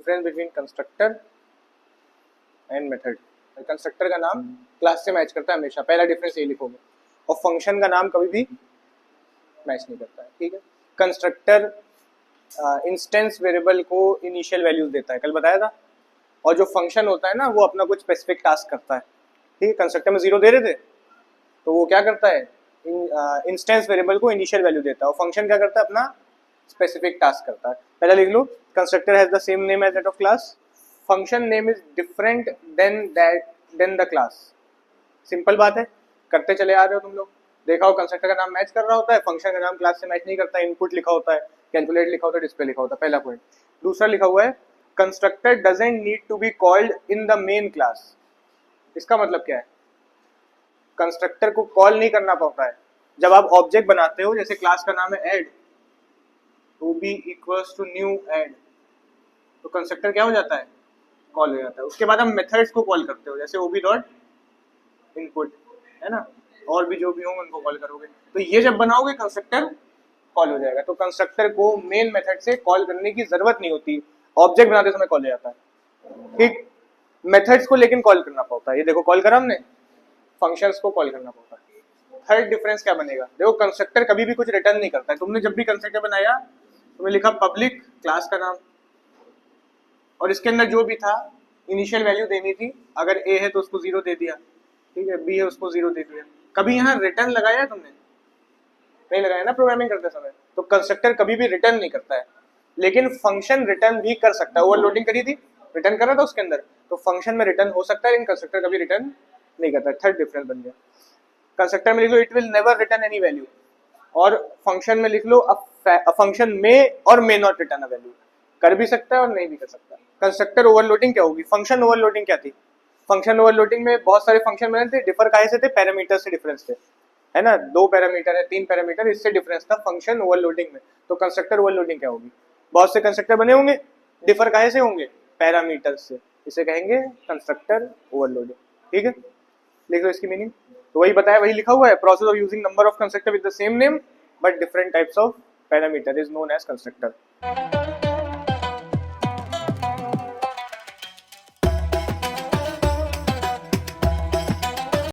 Difference between constructor and method. Constructor का नाम class से मैच करता है हमेशा, पहला डिफरेंस ये लिखोगे, और फंक्शन का नाम कभी भी मैच नहीं करता है, ठीक है। कंस्ट्रक्टर इंस्टेंस वेरिएबल को इनिशियल वैल्यूज देता है, कल बताया था, और जो फंक्शन होता है ना वो अपना कुछ स्पेसिफिक टास्क करता है, ठीक है। कंस्ट्रक्टर में 0 दे रहे थे तो वो क्या करता है, इंस्टेंस वेरिएबल को इनिशियल वैल्यू देता है, और फंक्शन क्या करता है, अपना स्पेसिफिक टास्क करता है। पहले लिख लो, constructor has the same name as that of class, function name is different than the class. Simple बात है, करते चले आ रहे हो तुम लोग, देखा हो कंस्ट्रक्टर का नाम मैच कर रहा होता है, फंक्शन का नाम क्लास से मैच नहीं करता है, इनपुट लिखा होता है, कैलकुलेट लिखा होता है, डिस्प्ले लिखा होता है, पहला पॉइंट। दूसरा लिखा हुआ है constructor doesn't need to be called in the main class. इसका मतलब क्या है, कंस्ट्रक्टर को कॉल नहीं करना पड़ता है। जब आप ऑब्जेक्ट बनाते हो, जैसे क्लास का नाम है ऐड, तो B equals to new add, तो कंस्ट्रक्टर क्या हो जाता है, कॉल हो जाता है। उसके बाद हम मेथड्स को कॉल करते हो, जैसे ओबी डॉट इनपुट, है ना, और भी जो भी होंगे उनको कॉल करोगे, तो ये जब बनाओगे कंस्ट्रक्टर कॉल हो जाएगा। तो कंस्ट्रक्टर को मेन मेथड से कॉल करने की जरूरत नहीं होती, ऑब्जेक्ट बनाते समय कॉल हो जाता है, ठीक। मेथड्स को लेकिन कॉल करना पड़ता है, ये देखो कॉल करा हमने, फंक्शंस को कॉल करना पड़ता है। थर्ड डिफरेंस क्या बनेगा, देखो कंस्ट्रक्टर कभी भी कुछ रिटर्न नहीं करता है। तुमने जब भी कंस्ट्रक्टर बनाया तुमने लिखा पब्लिक क्लास का नाम, और इसके अंदर जो भी था इनिशियल वैल्यू देनी थी, अगर ए है तो उसको 0 दे दिया, ठीक है, बी है उसको 0 दे दिया। कभी यहाँ रिटर्न लगाया है तुमने, नहीं लगाया ना प्रोग्रामिंग करते समय। तो कंस्ट्रक्टर कभी भी रिटर्न नहीं करता है, लेकिन फंक्शन रिटर्न भी कर सकता है। ओवरलोडिंग करी थी, रिटर्न कर रहा था उसके अंदर, तो फंक्शन में रिटर्न हो सकता है, लेकिन कंस्ट्रक्टर कभी रिटर्न नहीं करता। थर्ड डिफरेंस बन गया। कंस्ट्रक्टर में लिख लो it will never return any value, और फंक्शन में लिख लो अ फंक्शन में और may not return a value, कर भी सकता है और नहीं भी कर सकता। कंस्ट्रक्टर ओवरलोडिंग क्या होगी, फंक्शन ओवरलोडिंग क्या थी, फंक्शन ओवरलोडिंग में बहुत सारे फंक्शन बने थे, डिफर काहे से थे, पैरामीटर से डिफरेंस थे, है ना, 2 पैरामीटर है, 3 पैरामीटर, इससे डिफरेंस था फंक्शन ओवरलोडिंग में। तो कंस्ट्रक्टर ओवरलोडिंग क्या होगी, बहुत से कंस्ट्रक्टर बने होंगे, डिफर काहे से होंगे, पैरामीटर से, इसे कहेंगे कंस्ट्रक्टर ओवरलोडिंग, ठीक है। लिख लो इसकी मीनिंग, तो वही बताया, वही लिखा हुआ है, process of using number of constructor with the same name but different types of parameter is known as constructor.